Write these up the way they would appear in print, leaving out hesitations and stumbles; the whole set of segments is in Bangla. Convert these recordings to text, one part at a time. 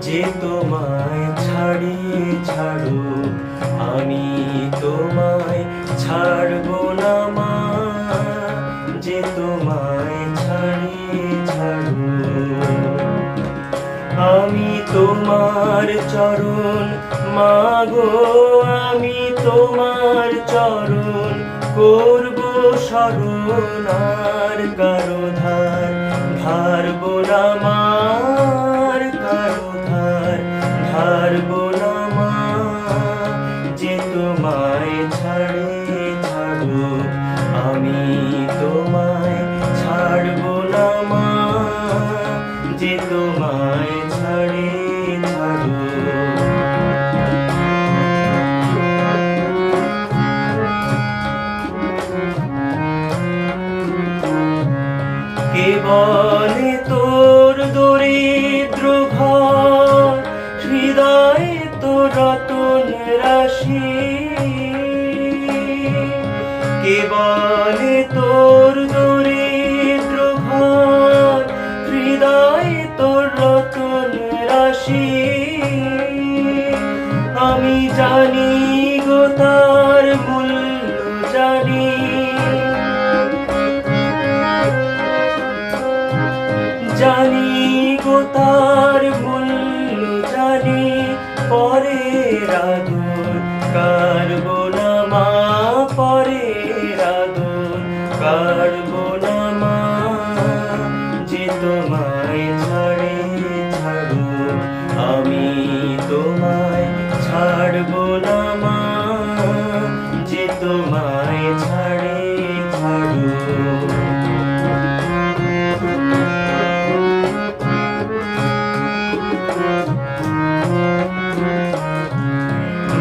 যে তোমায় ছাড়িয়ে ছাড়ো আমি তোমায় ছাড়বো না মা, যে তোমায় ছাড়িয়ে ছাড়ো। আমি তোমার চরণ মাগো, আমি তোমার চরণ করব স্মরণ, আর কারো ধার ধারবো না মা, কারো ধার ধারবো না মা, যে তোমায় ছাড়ে ছাড়ো আমি তোমায় ছাড়বো না মা, যে তোমায় ছাড়ে ছাড়ো। কে বলে তোর দরিদ্র ঘর, হৃদয়ে তোর রতন রাশি, কে বলে তোর দরিদ্র ঘর, হৃদয়ে তোর রতন রাশি। আমি জানি গো তার মূল্য জানি, জানি গো তার মূল্য জানি, পরের আদর কারবো না মা, পরের আদর কারবো না মা, যে তোমায় ছাড়ে ছাড়ো আমি তোমায় ছাড়বো না মা, যে তোমায় ছাড়ে ছাড়ো।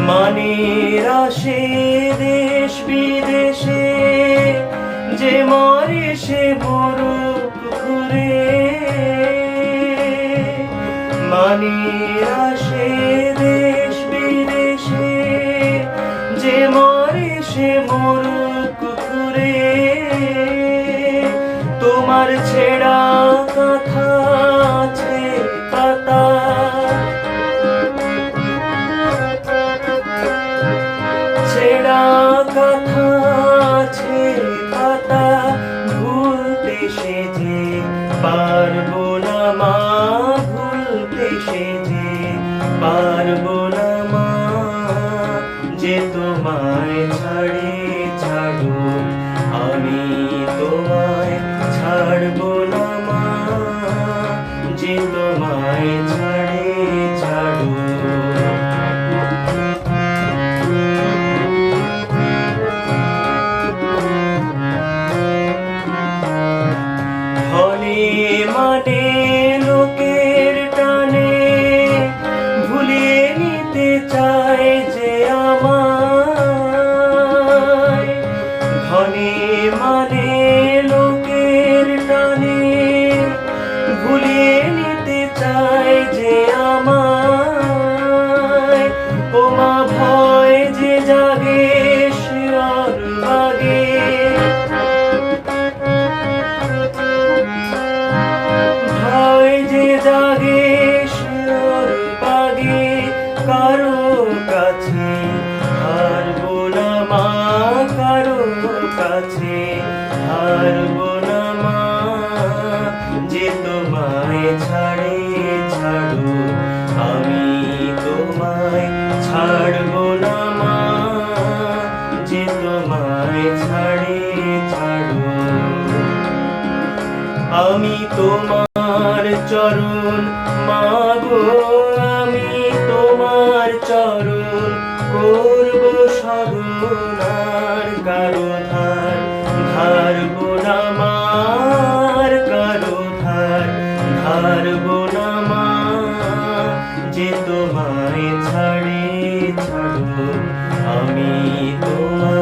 মানের আসে দেশ বিদেশে, যে মরে সে মরুক ঘুরে, মানের আসে দেশ বিদেশে, যে মরে সে মরুক ঘুরে। তোমার ছেঁড়া কথা আছে পাতা, ছেঁড়া কথা আছে পাতা, ভুলতে সে যে পারবো না মা, ভুলতে সে যে পারবো না মা, যে তোমায় ছাড়ে ছাড়ো আমি তোমায় ছাড়বো না মা, যে তোমায় ছাড়ে ছাড়ো। মানে লোকের টানে ভুলিয়ে নিতে চায় যে আমায়, ধনে মানে লোকের টানে ভুলিয়ে নিতে চায় যে আমায়। ও মা ভয় যে জাগে শিয়র বাগে, জাগে শিয়র বাগে, কারো কাছে হারবো না মা, কারো কাছে হারবো না মা, যে তোমায় ছাড়ে ছাড়ো আমি তোমায় ছাড়বো না মা, যে তোমায় ছাড়ে ছাড়ো। আমি তোমার চরণ মাগো, আমি তোমার চরণ করব স্মরণ, আর কারো ধার ধারবো না মা, কারো ধার ধারবো না মা, যে তোমায় ছাড়ে ছাড়ো আমি তোমায়